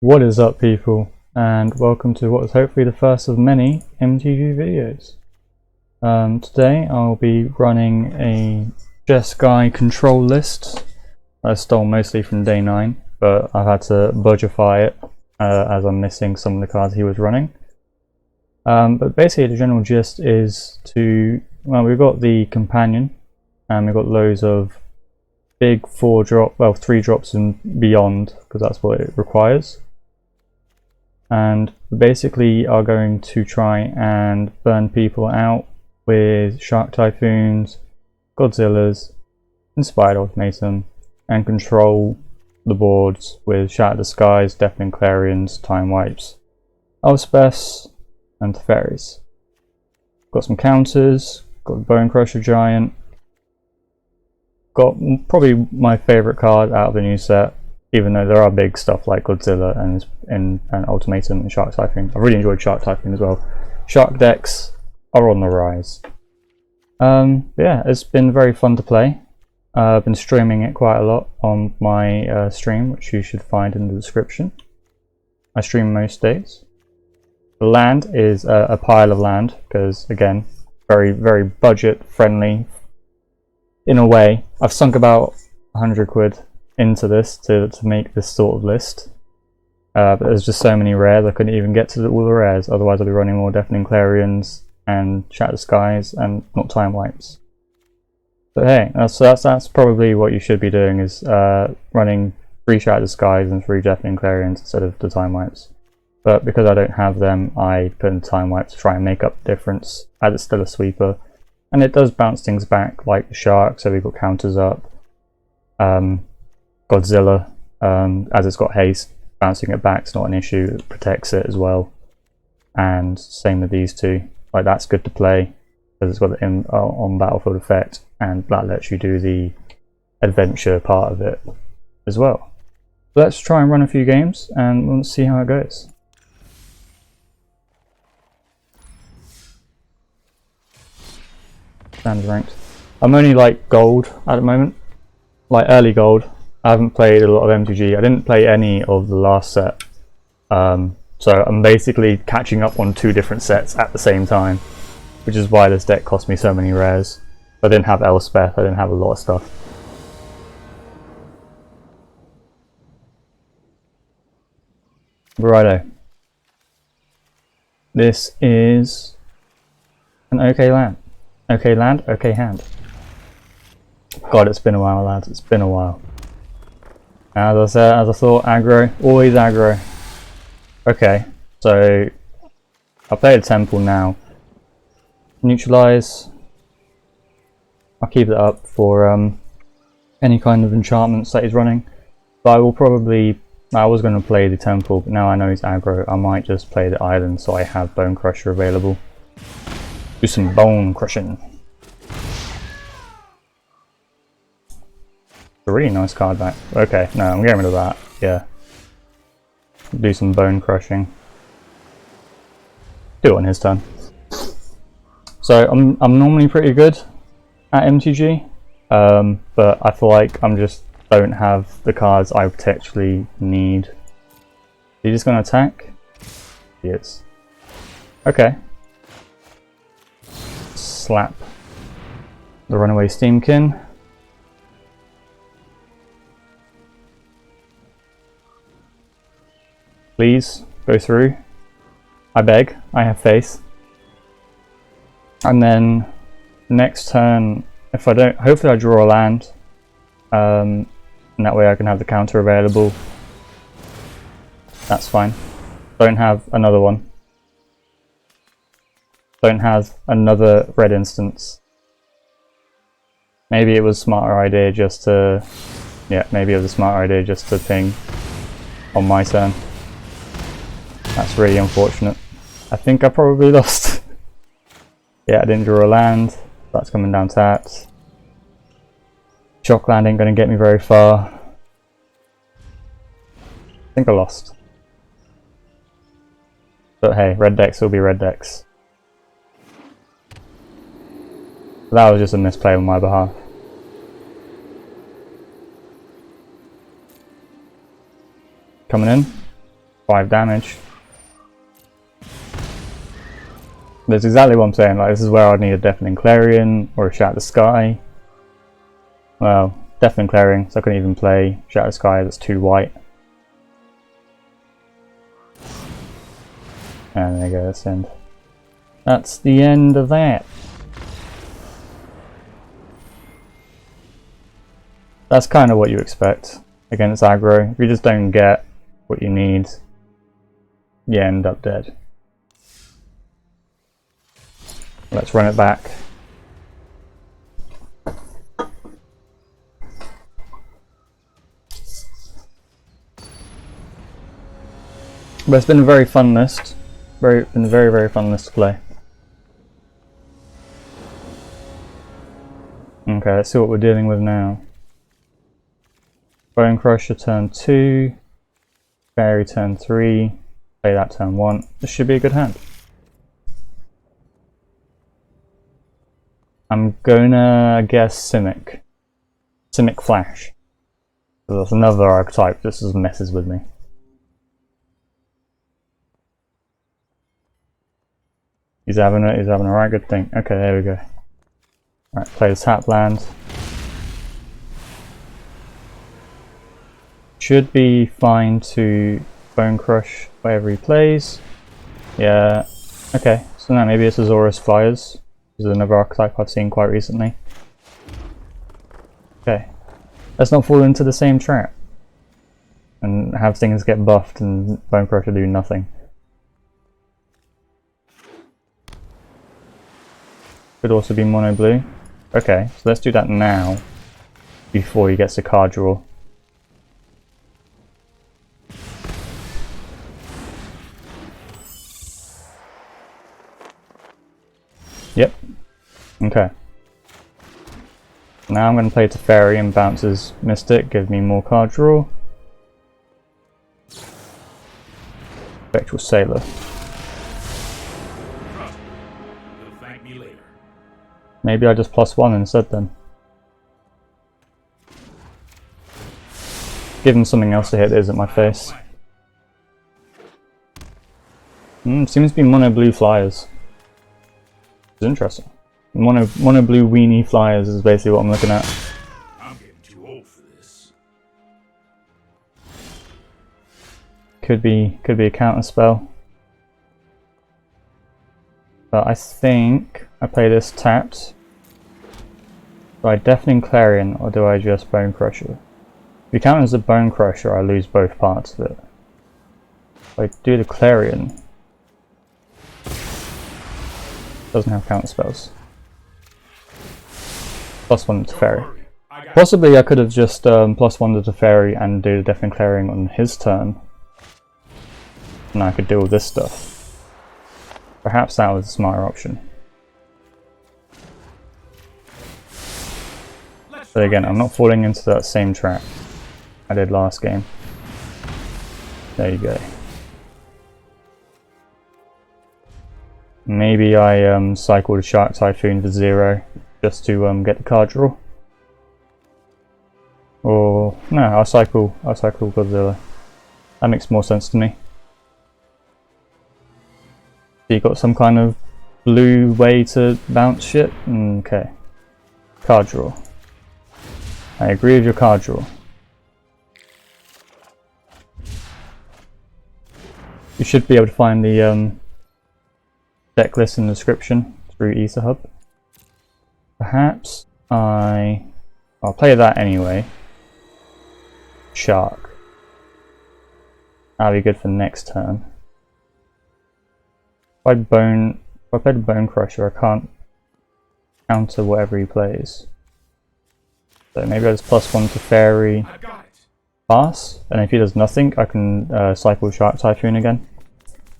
What is up, people, and welcome to what is hopefully the first of many MTG videos. Today I'll be running a Jeskai control list I stole mostly from day 9, but I've had to budgetify it as I'm missing some of the cards he was running. But basically the general gist is we've got the companion, and we've got loads of big 3 drops and beyond, because that's what it requires. And basically are going to try and burn people out with Shark Typhoons, Godzillas, Inspired Ultimatum, and control the boards with Shatter the Skies, Deafening Clarions, Time Wipes, Elspeths, and Teferis. Got some counters, got Bonecrusher Giant, got probably my favourite card out of the new set, even though there are big stuff like Godzilla and Ultimatum and Shark Typhoon. I really enjoyed Shark Typhoon as well. Shark decks are on the rise. Yeah, it's been very fun to play. I've been streaming it quite a lot on my stream, which you should find in the description. I stream most days. The land is a pile of land, because again, very, very budget friendly in a way. I've sunk about 100 quid into this to make this sort of list, but there's just so many rares I couldn't even get to all the rares, otherwise I'd be running more Deafening Clarions and Shatter the Skies and not Time Wipes. But hey, that's probably what you should be doing, is running 3 Shatter the Skies and 3 Deafening Clarions instead of the Time Wipes. But because I don't have them, I put in Time Wipes to try and make up the difference, as it's still a sweeper, and it does bounce things back like the Shark, so we've got counters up. Godzilla, as it's got haste, bouncing it back's not an issue, it protects it as well. And same with these two, like that's good to play because it's got the on battlefield effect, and that lets you do the adventure part of it as well. So let's try and run a few games and we'll see how it goes. Standard ranked. I'm only like gold at the moment, like early gold. I haven't played a lot of MTG. I didn't play any of the last set, so I'm basically catching up on 2 different sets at the same time, which is why this deck cost me so many rares. I didn't have Elspeth, I didn't have a lot of stuff. Righto. This is an okay land. Okay land, okay hand. God, it's been a while, lads, it's been a while. As I said, as I thought, aggro, always aggro. Okay, so I'll play the Temple now. Neutralize. I'll keep it up for any kind of enchantments that he's running. But I will probably, I was going to play the Temple, but now I know he's aggro, I might just play the Island so I have Bonecrusher available. Do some bone crushing. A really nice card back. Okay, no, I'm getting rid of that. Yeah. Do some bone crushing. Do it on his turn. So I'm normally pretty good at MTG, but I feel like I'm just don't have the cards I potentially need. Is he just gonna attack? He is. Okay. Slap the runaway Steamkin. Please, go through. I beg, I have faith. And then next turn, if I don't, hopefully I draw a land. And that way I can have the counter available. That's fine. Don't have another one. Don't have another red instance. Maybe it was a smarter idea just to, yeah, maybe it was a smarter idea just to ping on my turn. That's really unfortunate. I think I probably lost. Yeah, I didn't draw a land. That's coming down to that. Shock land ain't going to get me very far. I think I lost. But hey, red decks will be red decks. That was just a misplay on my behalf. Coming in. 5 damage. That's exactly what I'm saying, like this is where I'd need a Deafening Clarion or a Shatter the Sky. Well, Deafening Clarion, so I couldn't even play Shatter the Sky, that's too white. And there you go, that's the end. That's the end of that. That's kind of what you expect against aggro. If you just don't get what you need, you end up dead. Let's run it back. But it's been a very fun list. Been a very fun list to play. Okay, let's see what we're dealing with now. Bonecrusher turn 2, Fairy turn 3, play that turn 1. This should be a good hand. I'm gonna guess Simic. Simic Flash. So that's another archetype, this just messes with me. He's having a right good thing. Okay, there we go. Alright, play the tap land. Should be fine to Bone Crush wherever he plays. Yeah, okay, so now maybe it's Azorius Flyers. This is another archetype I've seen quite recently. Okay, let's not fall into the same trap and have things get buffed and Bone Crusher do nothing. Could also be mono blue. Okay, so let's do that now before he gets a card draw. Yep. Okay. Now I'm going to play Teferi and bounce his Mystic, give me more card draw. Spectral Sailor. Maybe I just +1 instead then. Give him something else to hit that isn't my face. Seems to be mono blue flyers. It's interesting. Mono blue weenie flyers is basically what I'm looking at. I'm getting too old for this. Could be a counter spell. But I think I play this tapped. Do I Deafening Clarion or do I just Bonecrusher? If you count as a Bonecrusher, I lose both parts of it. If I do the Clarion, doesn't have counter spells. +1 to Teferi. Possibly I could have just +1 to Teferi and do the Deafening Clarion on his turn. And I could do all this stuff. Perhaps that was a smarter option. But again, I'm not falling into that same trap I did last game. There you go. Maybe I cycle the Shark Typhoon for 0 just to get the card draw. Or no, I'll cycle Godzilla. That makes more sense to me. So you got some kind of blue way to bounce shit? Okay. Card draw. I agree with your card draw. You should be able to find the deck list in the description through EtherHub. Perhaps I'll play that anyway. Shark. That'll be good for next turn. If I play the Bonecrusher, I can't counter whatever he plays. So maybe I just +1 to Fairy, pass, and if he does nothing, I can cycle Shark Typhoon again.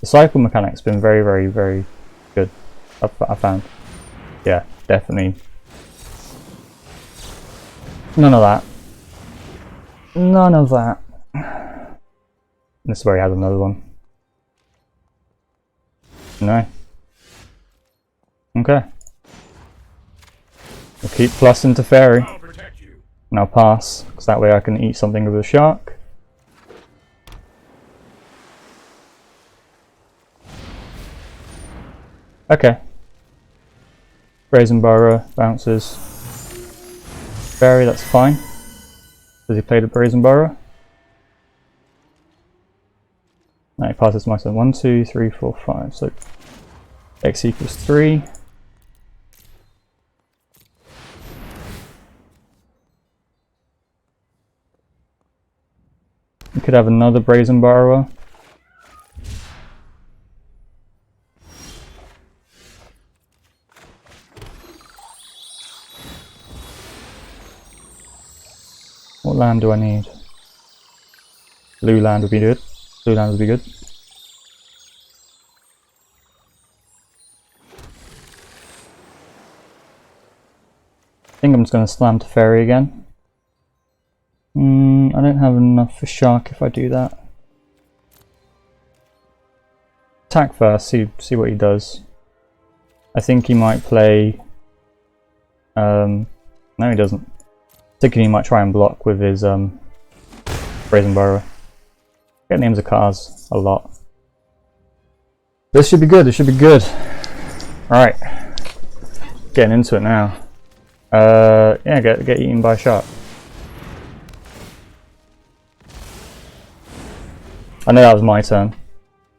The cycle mechanic's been very good, I found. Yeah, definitely. None of that. None of that. This is where he has another one. No. Okay. We'll keep plussing to Teferi. And I'll pass, because that way I can eat something with a shark. Okay. Brazen Burrow bounces. Teferi, that's fine. Does he play the Brazen Burrow? No, he passes my turn. 1, 2, 3, 4, 5. So X equals 3. We could have another Brazen Burrower. What land do I need? Blue land would be good. Blue land would be good. I think I'm just going to slam Teferi again. I don't have enough for Shark if I do that. Attack first, see what he does. I think he might play... no he doesn't. Thinking he might try and block with his Brazen Burrow. Get names of cards a lot. This should be good, this should be good. Alright. Getting into it now. Yeah, get eaten by a shark. I know that was my turn,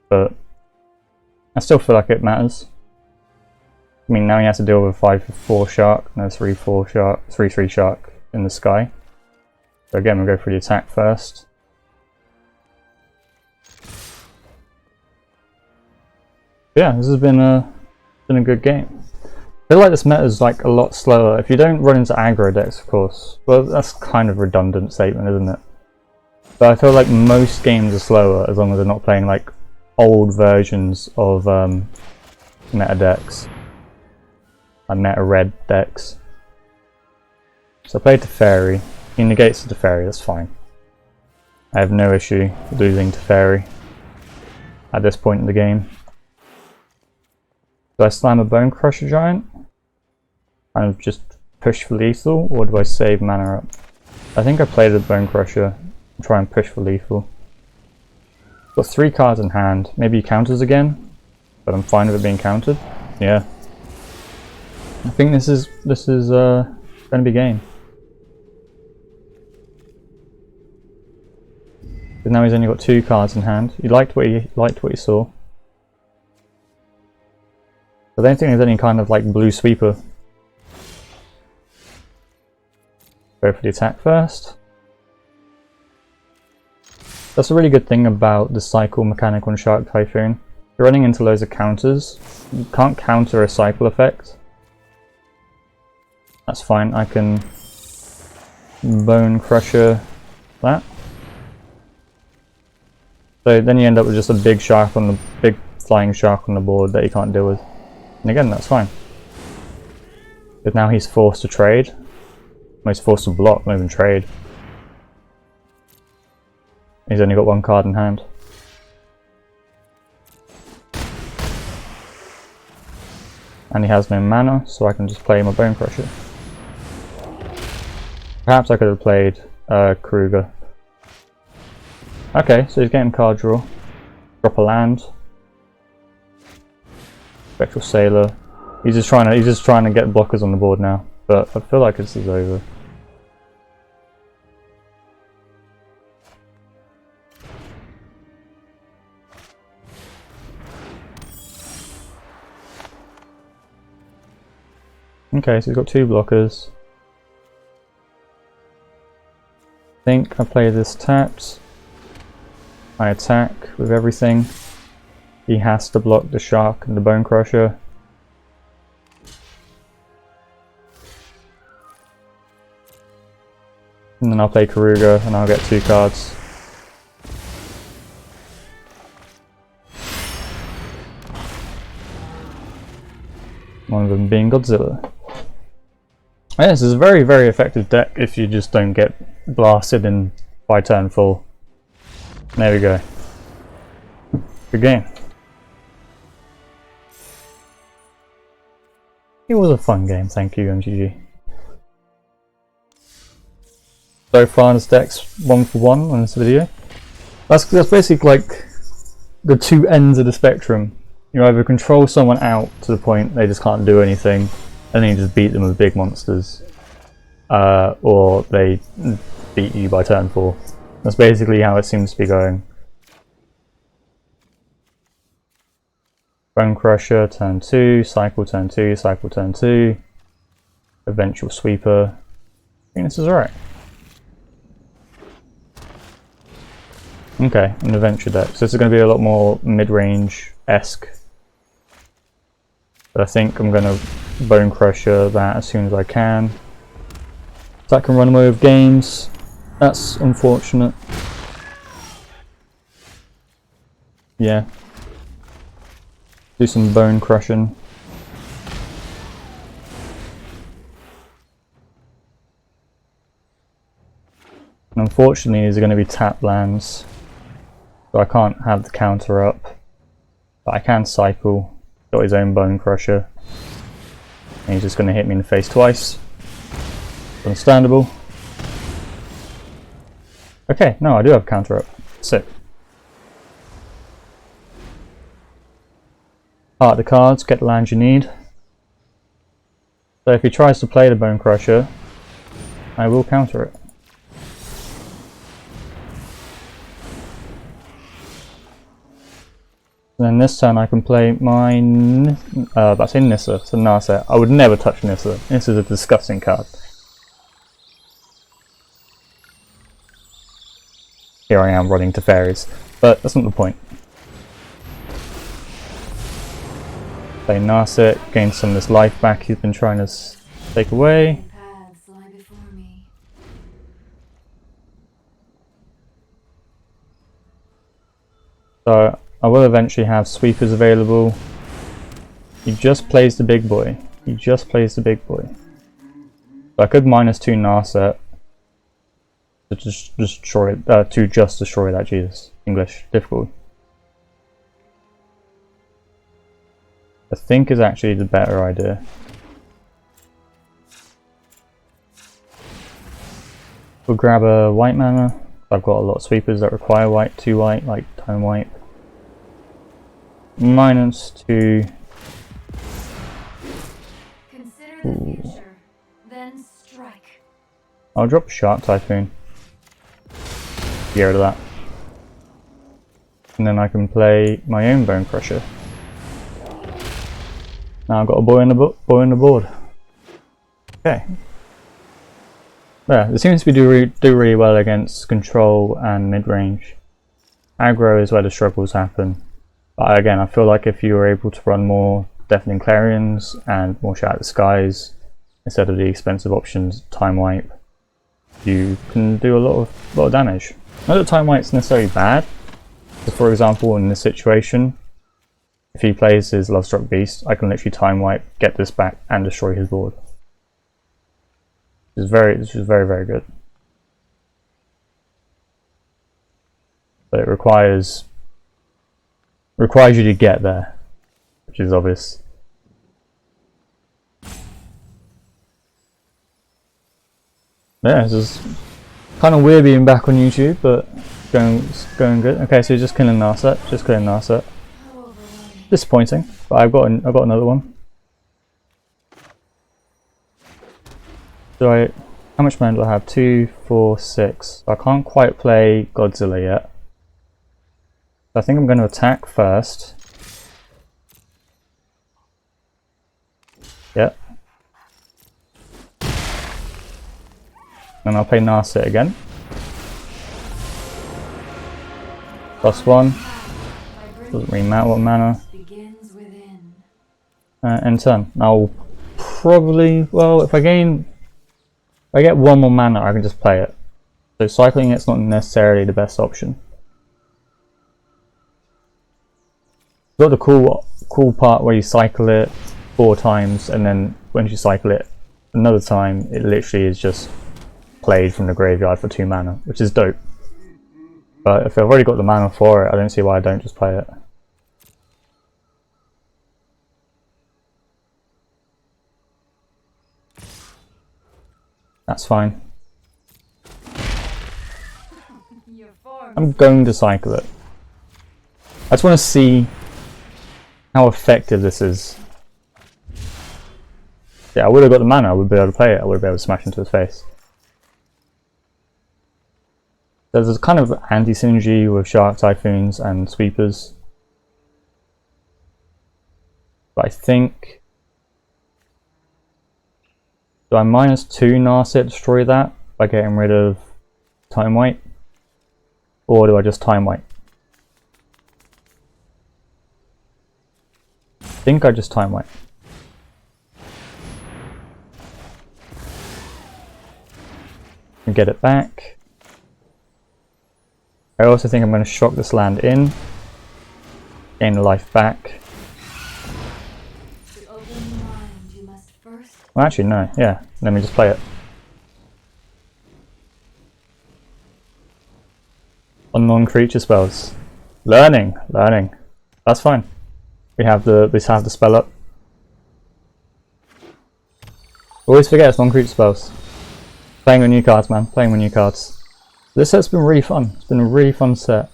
but I still feel like it matters. I mean, now he has to deal with a 5/4 shark, no 3/4 shark, 3/3 shark in the sky. So again, we'll go for the attack first. Yeah, this has been a good game. I feel like this meta is like a lot slower if you don't run into aggro decks, of course. Well, that's kind of a redundant statement, isn't it? But I feel like most games are slower as long as they're not playing like old versions of meta decks, like meta red decks. So I played Teferi. He negates the Teferi, that's fine. I have no issue losing Teferi at this point in the game. Do I slam a Bonecrusher Giant? Kind of just push for lethal, or do I save mana up? I think I played a Bonecrusher and try and push for lethal. Got 3 cards in hand. Maybe he counters again, but I'm fine with it being countered. Yeah. I think this is going to be game. Because now he's only got 2 cards in hand. He liked what he saw. I don't think there's any kind of like blue sweeper. Go for the attack first. That's a really good thing about the cycle mechanic on Shark Typhoon. You're running into loads of counters. You can't counter a cycle effect. That's fine, I can Bonecrusher that. So then you end up with just a big flying shark on the board that you can't deal with. And again, that's fine. Because now he's forced to trade. Well, he's forced to block, not even trade. He's only got 1 card in hand. And he has no mana, so I can just play my Bonecrusher. Perhaps I could have played Keruga. Okay, so he's getting card draw. Drop a land. Spectral Sailor. He's just trying to get blockers on the board now. But I feel like this is over. Okay, so he's got 2 blockers. I think I play this tapped. I attack with everything. He has to block the shark and the Bonecrusher. And then I'll play Keruga and I'll get 2 cards. One of them being Godzilla. Yeah, this is a very, very effective deck if you just don't get blasted in by turn 4. There we go. Good game. It was a fun game, thank you MTG. So far this deck's 1 for 1 on this video. That's basically like the 2 ends of the spectrum. You either control someone out to the point they just can't do anything, and then you just beat them with big monsters, or they beat you by turn 4. That's basically how it seems to be going. Bonecrusher, turn 2, cycle turn 2, cycle turn 2, eventual sweeper. I think this is alright. Okay, an adventure deck. So this is going to be a lot more mid-range-esque. But I think I'm going to Bonecrusher that as soon as I can. So that can run away with games. That's unfortunate. Yeah. Do some bone crushing. And unfortunately these are going to be tap lands. So I can't have the counter up. But I can cycle. Got his own bone crusher. And he's just going to hit me in the face twice. Understandable. Okay, no, I do have counter up. Sick. Part the cards, get the lands you need. So if he tries to play the Bone Crusher, I will counter it. And then this turn I can play my that's in Nissa, so Narset. I would never touch Nissa. This is a disgusting card. Here I am running Teferis, but that's not the point. Play Narset, gain some of this life back he's been trying to take away. So I will eventually have sweepers available. He just plays the big boy. He just plays the big boy. So I could -2 Narset to just destroy that. Jesus, English difficult. I think is actually the better idea. We'll grab a white mana. I've got a lot of sweepers that require white, 2 white, like time wipe. -2. Consider the future, then strike. I'll drop Shark Typhoon. Get rid of that. And then I can play my own Bone Crusher. Now I've got a boy on the board. Okay. Yeah, it seems to be do really well against control and mid-range. Aggro is where the struggles happen. But again, I feel like if you were able to run more Deafening Clarions and more Shatter the Skies instead of the expensive options, Time Wipe, you can do a lot of damage. Not that Time Wipe's necessarily bad. So for example, in this situation, if he plays his Lovestruck Beast, I can literally Time Wipe, get this back, and destroy his board. This is very, very good. But it requires you to get there, which is obvious. Yeah, this is kind of weird being back on YouTube, but it's going good. Okay, so just killing Narset, Disappointing, but I've got another one. How much mana do I have? 2, 4, 6. I can't quite play Godzilla yet. I think I'm going to attack first. Yep. And I'll play Narset again. +1. Doesn't really matter what mana. End turn. I'll probably, well, if I get 1 more mana, I can just play it. So cycling it's not necessarily the best option. Got the cool part where you cycle it 4 times, and then when you cycle it another time, it literally is just played from the graveyard for 2 mana, which is dope. But if I've already got the mana for it, I don't see why I don't just play it. That's fine. I'm going to cycle it. I just want to see how effective this is. Yeah, I would have got the mana, I would be able to play it, I would be able to smash into his face. There's a kind of anti-synergy with Shark Typhoons and Sweepers. But I think... do I -2 Narset destroy that by getting rid of Time White? Or do I just Time White? I think I just Time White. And get it back. I also think I'm going to shock this land in, gain the life back. Well, actually, no, yeah, let me just play it. On non-creature spells. Learning. That's fine. We have the spell up. Always forget it's non-creature spells. Playing with new cards, man. Playing with new cards. This set's been really fun. It's been a really fun set.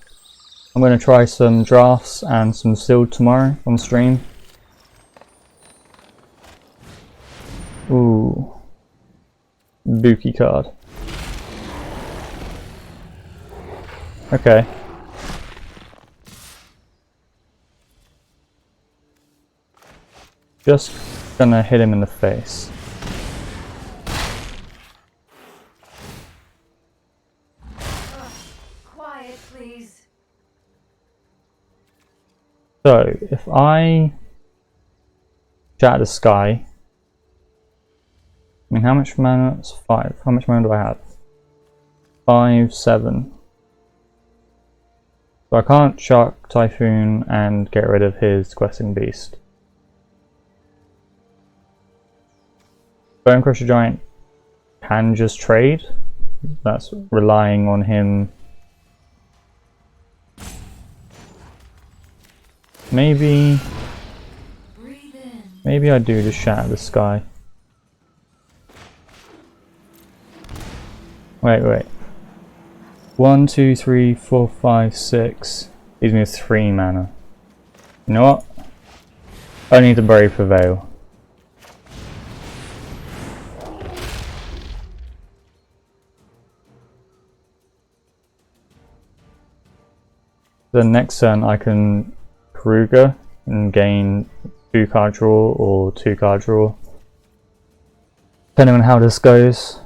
I'm going to try some drafts and some sealed tomorrow on stream. Ooh. Buki card. Okay. Just gonna hit him in the face. Quiet, please. So, if I Shatter the Sky, I mean, how much mana? It's 5. How much mana do I have? 5, 7. So I can't Shark Typhoon and get rid of his Questing Beast. Bonecrusher Giant can just trade. That's relying on him. Maybe I do just Shatter the Sky. Wait. 1, 2, 3, 4, 5, 6. Gives me 3 mana. You know what? Only the Brave Prevail. The next turn I can Keruga and gain 2 card draw or 2 card draw. Depending on how this goes.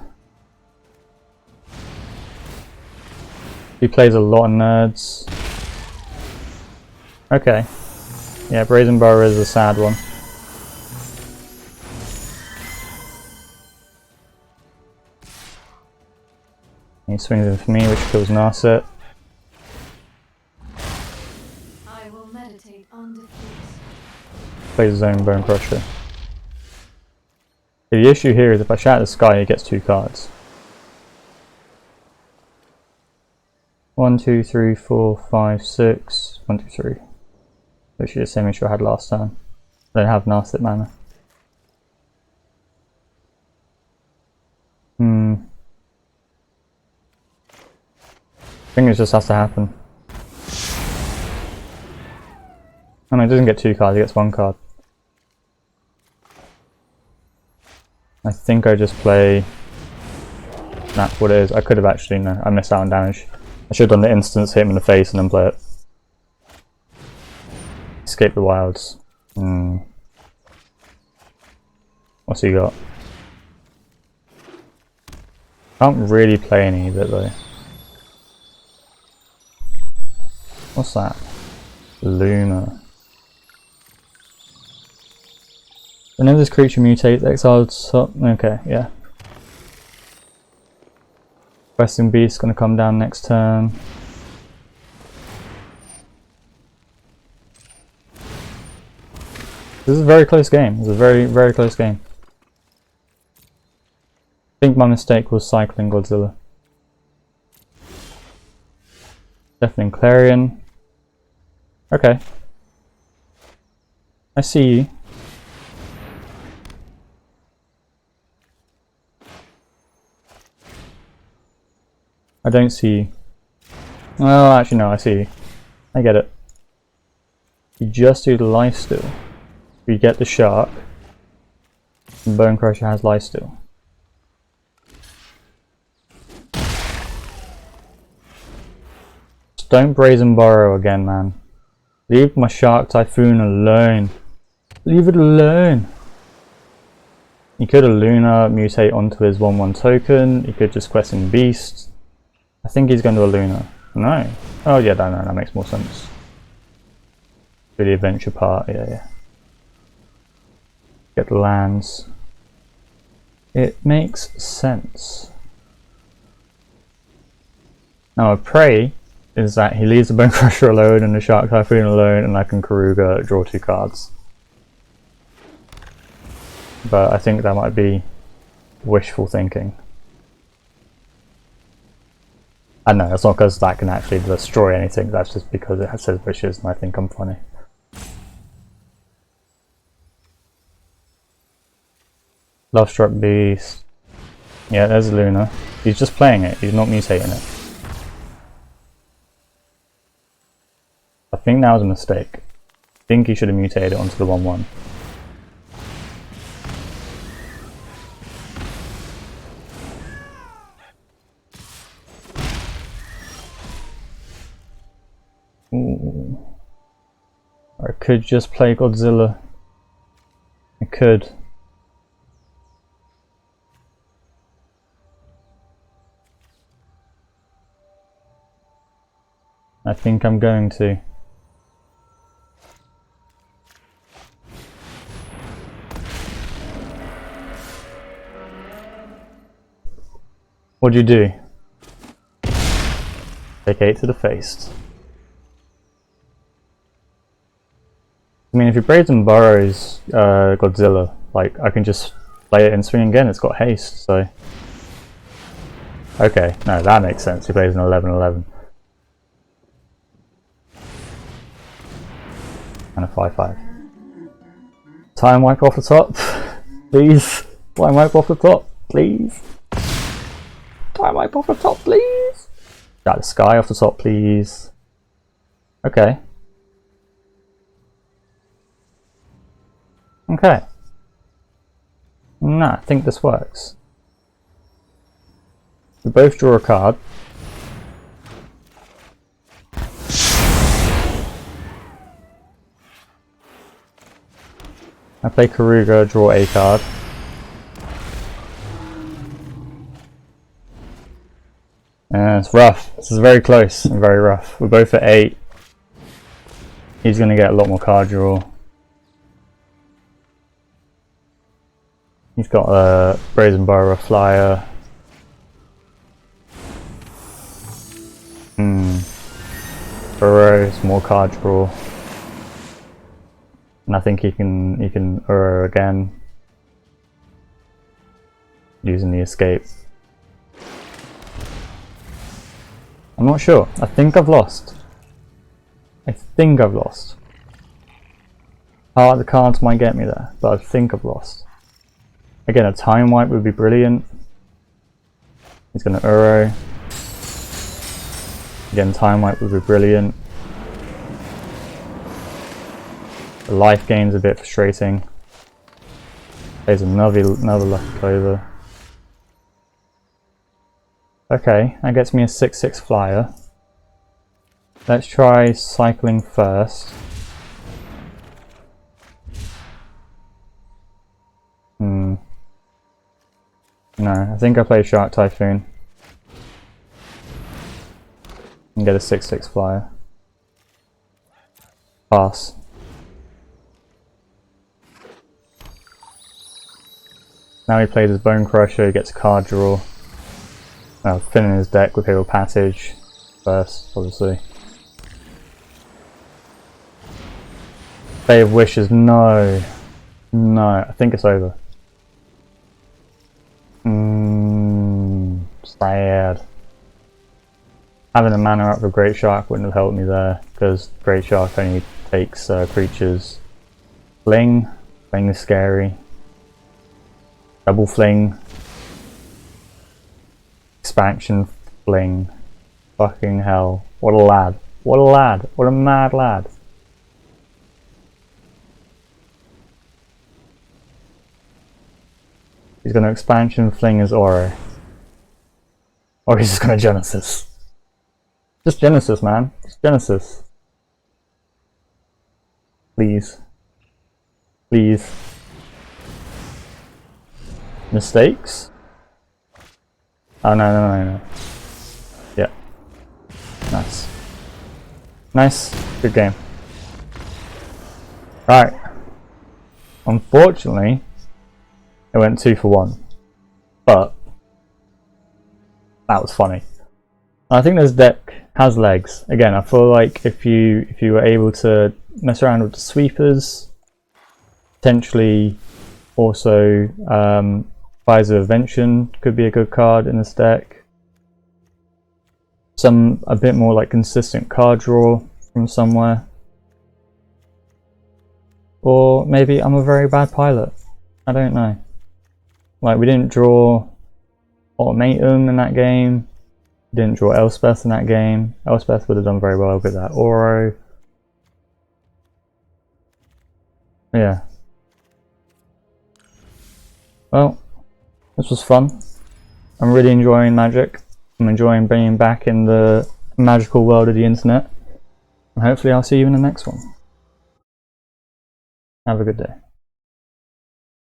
He plays a lot of nerds. Okay. Yeah, Brazen Burrow is a sad one. He swings in for me, which kills Narset. I will meditate on defeat. Plays his own Bonecrusher. The issue here is if I Shatter the Sky, he gets 2 cards. 1, 2, 3, 4, 5, 6. 1, 2, 3. Literally the same issue I had last time. I don't have Narset mana. I think it just has to happen. Oh no, he doesn't get 2 cards, he gets 1 card. I think I just play... That's what it is. I could have actually, no, I missed out on damage. I should have done the instance, hit him in the face and then play it. Escape the Wilds. What's he got? Can't really play any of it though. What's that? Luna. Whenever this creature mutates, exiled. Okay, yeah. Questing Beast gonna come down next turn. This is a very close game. This is a very, very close game. I think my mistake was cycling Godzilla. Deafening Clarion. Okay. I see you. I don't see you. Well, actually no, I see you. I get it. You just do the lifesteal. You get the shark. And Bonecrusher has lifesteal. Just don't Brazen Burrow again, man. Leave my Shark Typhoon alone. Leave it alone. He could have Luna mutate onto his 1/1 token. He could just quest in Beast. I think he's going to a Luna. No. Oh yeah, no, that makes more sense. For the adventure part, yeah. Get the lands. It makes sense. Now I pray is that he leaves the Bonecrusher alone and the Shark Typhoon alone, and I can Keruga draw 2 cards. But I think that might be wishful thinking. I know, it's not because that can actually destroy anything, that's just because it says wishes and I think I'm funny. Love Struck Beast. Yeah, there's Luna. He's just playing it, he's not mutating it. I think that was a mistake. I think he should have mutated it onto the 1/1. Ooh. Or I could just play Godzilla. I could. I think I'm going to. What'd you do? Take 8 to the face. I mean, if he Brazen Burrows Godzilla, like, I can just play it and swing again, it's got haste, so... Okay, no, that makes sense, he plays an 11/11. And a 5/5. Time wipe off the top, please. Time wipe off the top, please. Time wipe off the top, please. Shatter the Sky off the top, please. Okay. Okay. Nah, I think this works. We both draw a card. I play Keruga, draw a card. It's rough. This is very close and very rough. We're both at 8. He's going to get a lot more card draw. He's got a Brazen Burrow Flyer. Burrows, more card draw. And I think he can Uro again. Using the escape. I'm not sure. I think I've lost. I think I've lost. The cards might get me there, but I think I've lost. Again, a time wipe would be brilliant. He's going to Uro. Again, time wipe would be brilliant. The life gain's a bit frustrating. There's another Lucky Clover. Okay, that gets me a 6/6 flyer. Let's try cycling first. No, I think I play Shark Typhoon. And get a 6/6 flyer. Pass. Now he plays his Bonecrusher, he gets a card draw. Filling his deck with Fabled Passage first, obviously. Bay of Wishes, no. No, I think it's over. Sad. Having a mana up for Greatshark wouldn't have helped me there, because Greatshark only takes creatures. Fling. Fling is scary. Double Fling. Expansion Fling. Fucking hell. What a lad. What a lad. What a mad lad. He's going to expansion fling his Oro. Or he's just going to Genesis. Just Genesis, man. Just Genesis. Please. Please. Mistakes? Oh, no. Yeah. Nice. Nice. Good game. Right. Unfortunately, it went 2 for 1. But that was funny. I think this deck has legs. Again, I feel like if you were able to mess around with the sweepers, potentially also Visor of Vention could be a good card in this deck. A bit more like consistent card draw from somewhere. Or maybe I'm a very bad pilot. I don't know. Like, we didn't draw Ultimatum in that game. Didn't draw Elspeth in that game. Elspeth would have done very well with that Oro. Yeah. Well, this was fun. I'm really enjoying Magic. I'm enjoying being back in the magical world of the internet. And hopefully I'll see you in the next one. Have a good day.